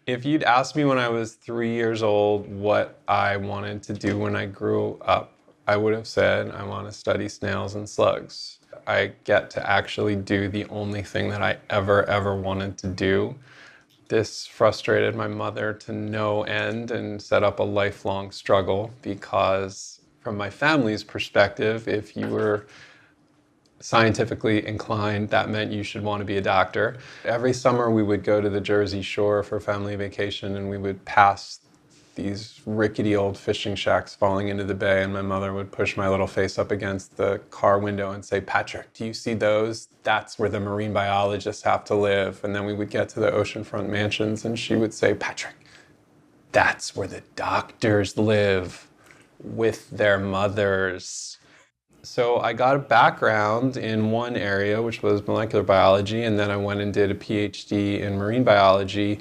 If you'd asked me when I was 3 years old what I wanted to do when I grew up, I would have said I want to study snails and slugs. I get to actually do the only thing that I ever wanted to do. This frustrated my mother to no end and set up a lifelong struggle because from my family's perspective, if you were scientifically inclined, that meant you should want to be a doctor. Every summer we would go to the Jersey Shore for family vacation and we would pass these rickety old fishing shacks falling into the bay, and my mother would push my little face up against the car window and say, "Patrick, do you see those? That's where the marine biologists have to live." And then we would get to the oceanfront mansions and she would say, "Patrick, that's where the doctors live with their mothers." So I got a background in one area, which was molecular biology, and then I went and did a PhD in marine biology,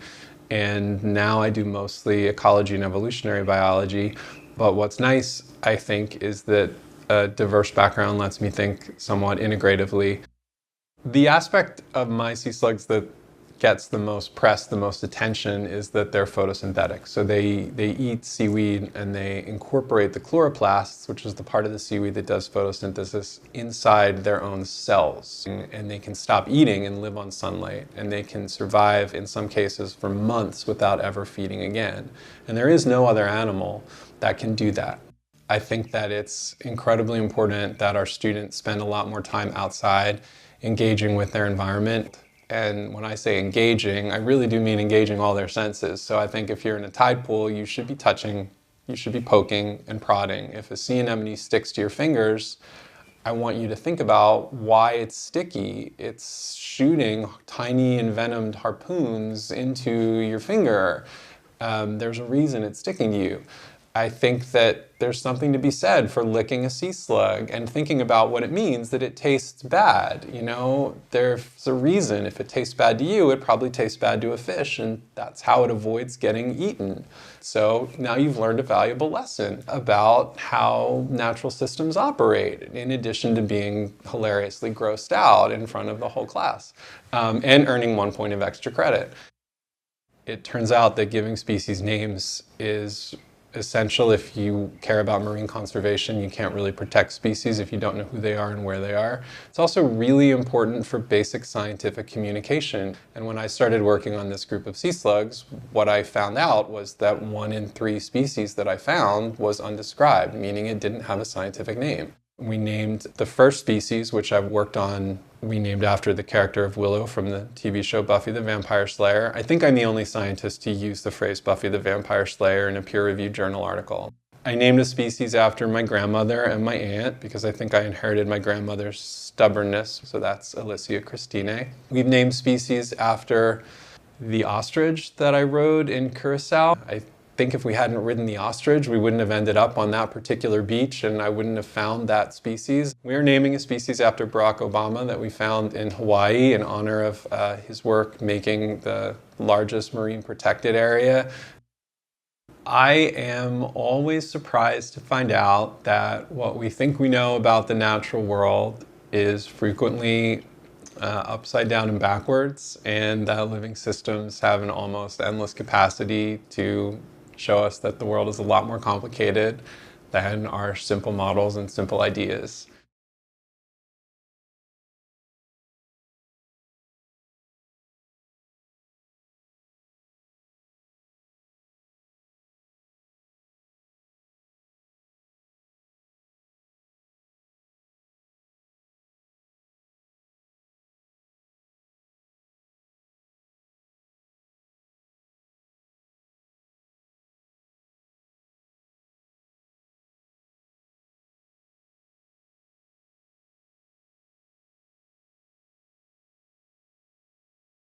and now I do mostly ecology and evolutionary biology. But what's nice, I think, is that a diverse background lets me think somewhat integratively. The aspect of my sea slugs that gets the most press, the most attention, is that they're photosynthetic. So they eat seaweed and they incorporate the chloroplasts, which is the part of the seaweed that does photosynthesis, inside their own cells. And they can stop eating and live on sunlight. And they can survive, in some cases, for months without ever feeding again. And there is no other animal that can do that. I think that it's incredibly important that our students spend a lot more time outside, engaging with their environment. And when I say engaging, I really do mean engaging all their senses. So I think if you're in a tide pool, you should be touching, you should be poking and prodding. If a sea anemone sticks to your fingers, I want you to think about why it's sticky. It's shooting tiny envenomed harpoons into your finger. There's a reason it's sticking to you. I think that there's something to be said for licking a sea slug and thinking about what it means that it tastes bad. You know, there's a reason. If it tastes bad to you, it probably tastes bad to a fish, and that's how it avoids getting eaten. So now you've learned a valuable lesson about how natural systems operate, in addition to being hilariously grossed out in front of the whole class, and earning 1 point of extra credit. It turns out that giving species names is essential if you care about marine conservation. You can't really protect species if you don't know who they are and where they are. It's also really important for basic scientific communication. And when I started working on this group of sea slugs, what I found out was that 1 in 3 species that I found was undescribed, meaning it didn't have a scientific name. We named the first species, which I've worked on, we named after the character of Willow from the TV show Buffy the Vampire Slayer. I think I'm the only scientist to use the phrase Buffy the Vampire Slayer in a peer-reviewed journal article. I named a species after my grandmother and my aunt because I think I inherited my grandmother's stubbornness, so that's Alicia Christine. We've named species after the ostrich that I rode in Curacao. I think if we hadn't ridden the ostrich, we wouldn't have ended up on that particular beach and I wouldn't have found that species. We are naming a species after Barack Obama that we found in Hawaii in honor of his work making the largest marine protected area. I am always surprised to find out that what we think we know about the natural world is frequently upside down and backwards, and that living systems have an almost endless capacity to show us that the world is a lot more complicated than our simple models and simple ideas.